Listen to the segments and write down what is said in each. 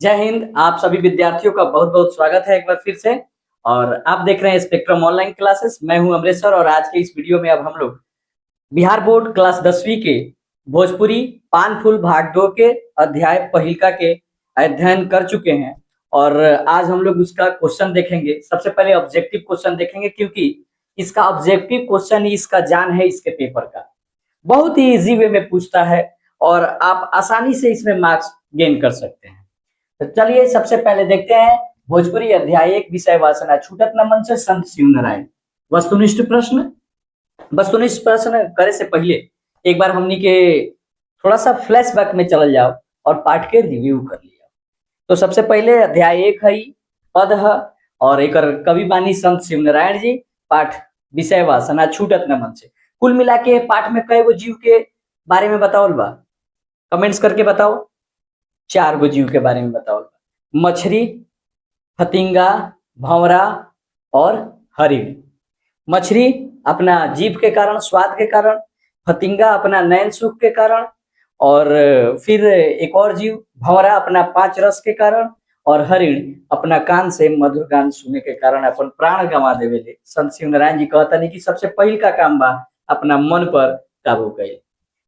जय हिंद। आप सभी विद्यार्थियों का बहुत बहुत स्वागत है एक बार फिर से। और आप देख रहे हैं स्पेक्ट्रम ऑनलाइन क्लासेस। मैं हूं अमरेश्वर और आज के इस वीडियो में अब हम लोग बिहार बोर्ड क्लास 10वीं के भोजपुरी पान फूल भाग 2 के अध्याय पहिलका के अध्ययन कर चुके हैं। और आज हम लोग उसका क्वेश्चन देखेंगे। सबसे पहले ऑब्जेक्टिव क्वेश्चन देखेंगे, क्योंकि इसका ऑब्जेक्टिव क्वेश्चन ही इसका जान है इसके पेपर का। बहुत ही इजी वे में पूछता है और आप आसानी से इसमें मार्क्स गेन कर सकते हैं। तो चलिए सबसे पहले देखते हैं भोजपुरी अध्याय 1 विषय वासना छूटत न मन से संत शिव नारायण। वस्तुनिष्ठ प्रश्न। वस्तुनिष्ठ प्रश्न करे से पहले एक बार हमनी के थोड़ा सा फ्लैशबैक में चल जाओ और पाठ के रिव्यू कर लिया। तो सबसे पहले अध्याय 1 है पद है और एक कवि बानी संत शिव नारायण जी। पाठ विषय वासना छूटत न मन से। कुल मिला के पाठ में कई गो जीव के बारे में बताओ बा, कमेंट्स करके बताओ। 4 गो जीव के बारे में बताओ। मछली, फतिंगा, भंवरा और हरिण। मछली अपना जीभ के कारण, स्वाद के कारण, फतिंगा अपना नयन सुख के कारण, और फिर एक और जीव भंवरा अपना 5 रस के कारण, और हरिण अपना कान से मधुर गान सुनने के कारण अपन प्राण गंवा देवेले। संत शिव नारायण जी कहता नहीं कि सबसे पहिल का काम बा अपना मन पर काबू करें।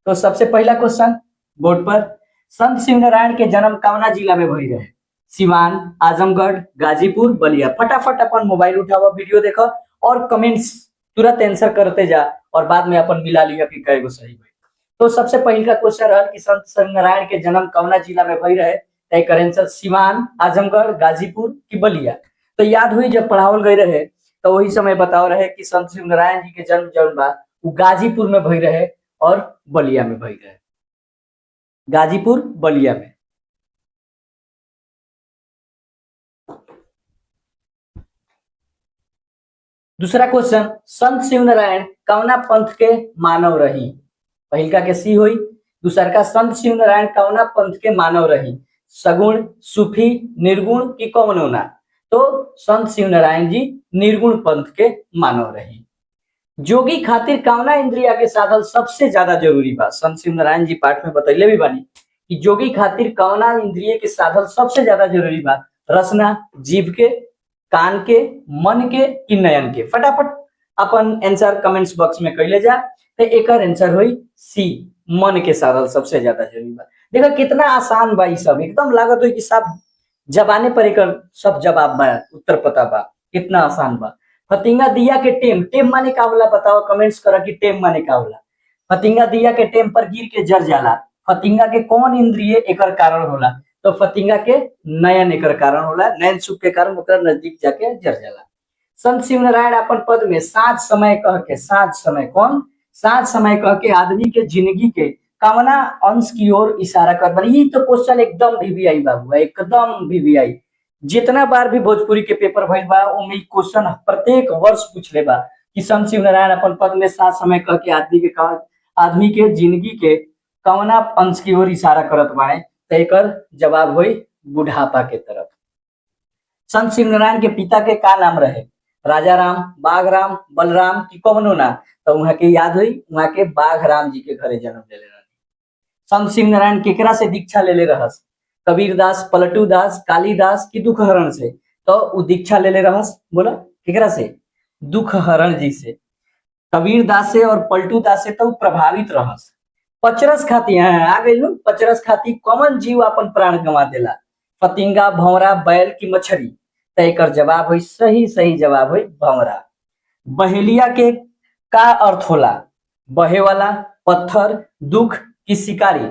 तो सबसे पहला क्वेश्चन बोर्ड पर, संत शिव नारायण के जन्म कवना जिला में भई रहे? सिवान, आजमगढ़, गाजीपुर, बलिया। फटाफट अपन मोबाइल उठाओ, वीडियो देखो और कमेंट्स तुरंत आंसर करते जा और बाद में अपन मिला लिया कि कई गो सही भाई। तो सबसे पहले का क्वेश्चन है कि संत शिव नारायण के जन्म कवना जिला में भई रहे? तय करें आंसर सिवान, आजमगढ़, गाजीपुर की बलिया। तो याद हुई जब पढ़ावल गई रहे तो वही समय बताओ रहे कि संत शिव नारायण जी के जन्म जौन बा वो गाजीपुर में भई रहे और बलिया में भई रहे। गाजीपुर बलिया में। दूसरा क्वेश्चन, संत शिव नारायण कवना पंथ के मानव रही? पहिलका के सी हुई। दूसरा का संत शिव नारायण कवना पंथ के मानव रही? सगुण, सूफी, निर्गुण की कौनो ना? तो संत शिव नारायण जी निर्गुण पंथ के मानव रही। जोगी खातिर कवना इंद्रिया के साधन सबसे ज्यादा जरूरी बा? संत शिव नारायण जी पाठ में बतैले भी बानी कि जोगी खातिर कवना इंद्रिय के साधन सबसे ज्यादा जरूरी बा? रसना, जीभ के, कान के, मन के कि नयन के? फटाफट अपन आंसर कमेंट्स बॉक्स में कैले जा। तो एक आंसर हुई सी, मन के साधन सबसे ज्यादा जरूरी बा। देखा कितना आसान बा, सब एकदम लागत हुई कि सब जबाने पर एक सब जवाब बा, उत्तर पता बा। कितना आसान बा। फतिंगा दिया के टेम, टेम माने का होला बताओ, कमेंट्स करा कि टेम माने का होला। फतिंगा दिया के टेम पर गिर के जर जाला। फतिंगा के कौन इंद्रिय एकर कारण होला? तो फतिंगा के नयन एकर कारण होला। नयन सुख के कारण ओकर नजदीक जाके जर जाला। संत शिव नारायण अपन पद में साँझ समय कह के, साँझ समय कौन? साँझ समय कह के आदमी के जिंदगी के कवना अंश की ओर इशारा कर बनी। तो क्वेश्चन एकदम वीवीआई बाबू, एकदम वीवीआई। जितना बार भी भोजपुरी के पेपर भइल बा ओमे क्वेश्चन प्रत्येक वर्ष पूछले बा कि संत शिव नारायण अपन पद में साँझ समय कह के आदमी के जिंदगी के कवना अंश की ओर इशारा करत बाड़े? तो एकर जवाब हुई बुढ़ापा के तरफ। संत शिव नारायण के पिता के का नाम रहे? राजा राम, बाघ राम, बलराम की कौनो ना? तो वहां के याद हुई, वहां के बाघ राम जी के घरे जन्म ले रहे। संत शिव नारायण केकरा से दीक्षा ले ले रहस? कबीरदास, पलटू दास, कालीदास की दुख हरण से? तो वो दीक्षा ले ले रहस, बोला केकरा से? दुख हरण जी से। कबीर दास से और पलटू दास से तो प्रभावित रहस। पचरस खाती आ गई नु, पचरस खाती कौन जीव अपन प्राण गंवा देला? फतिंगा, भंवरा, बैल की मछली? तय कर जवाब हुई सही, सही जवाब हुई भंवरा। बहेलिया के का अर्थ होला? बहे वाला, पत्थर, दुख की शिकारी?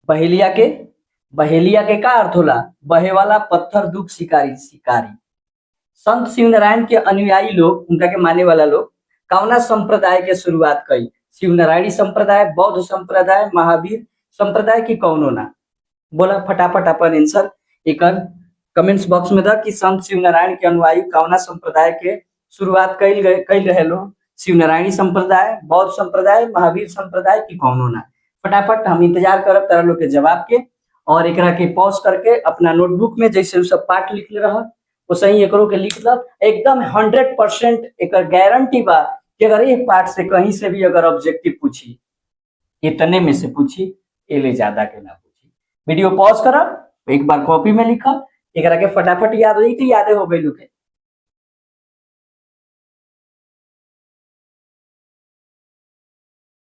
बहेलिया के का अर्थ होला? बहे वाला, पत्थर, दुख, शिकारी, शिकारी। संत शिव नारायण के अनुयायी लोग, उनका के माने वाला लोग कवना संप्रदाय के शुरुआत कई? शिव नारायणी संप्रदाय, बौद्ध संप्रदाय, महावीर संप्रदाय की कौनो ना? बोला फटाफट अपन आंसर एक कमेंट्स बॉक्स में था कि संत शिव नारायण के अनुयायी कवना संप्रदाय के शुरुआत कैल रहे लोग? शिव नारायणी संप्रदाय, बौद्ध संप्रदाय, महावीर संप्रदाय की कौनो ना? फटाफट हम इंतजार करब तारा लोग के जवाब के। और एकरा के पॉज करके अपना नोटबुक में जैसे सब पाठ लिखले रह वो सही एकरो के लिख लब। एकदम 100% एक गारंटी बा कि अगर एक पाठ से कहीं से भी अगर ऑब्जेक्टिव पूछी, इतने में से पूछी, एले ज्यादा के ना पूछी। वीडियो पॉज करब एक बार कॉपी में लिखा, एकरा के फटाफट याद हो जाई तो यादे हो गई के।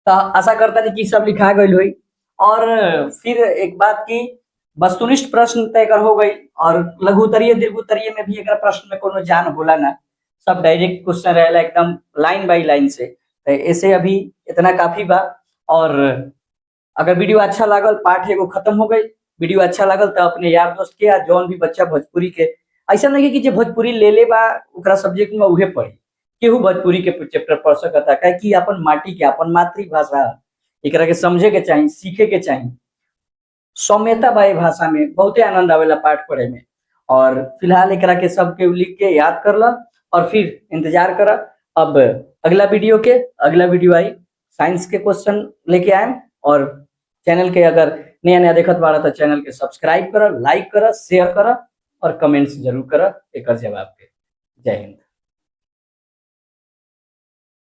तो आशा करता है कि सब लिखा गई हुई। और फिर एक बात की, वस्तुनिष्ठ प्रश्न तय कर हो गई, और लघु उत्तरीय दीर्घ उत्तरीय में भी एक प्रश्न में कोनो जान होला ना, सब डायरेक्ट क्वेश्चन रहेला एकदम लाइन बाय लाइन से। तो ऐसे अभी इतना काफी बा। और अगर वीडियो अच्छा लागल, पाठ एगो खत्म हो गई। वीडियो अच्छा लागल तो अपने यार दोस्त के, या जौन भी बच्चा भोजपुरी के, ऐसा नहीं कि जे भोजपुरी ले ले बा ओकरा सब्जेक्ट में उहे पढ़ी। केहू भोजपुरी के चैप्टर पढ़ सकता, काहे कि अपन माटी के, अपन मातृभाषा, एकरा के समझे के चाहिए, सीखे के चाहिए। सौम्यता बा ए भाषा में, बहुते आनंद आवेला पाठ पढ़े में। और फिलहाल एकरा के सबके लिख के याद कर ला, और फिर इंतजार करा अब अगला वीडियो के। अगला वीडियो आई साइंस के क्वेश्चन लेके आए। और चैनल के अगर नया नया देखत बाड़ा तो चैनल के सब्सक्राइब करा, लाइक करा, शेयर करा, और कमेंट्स जरूर करा एक जवाब के। जय हिंद।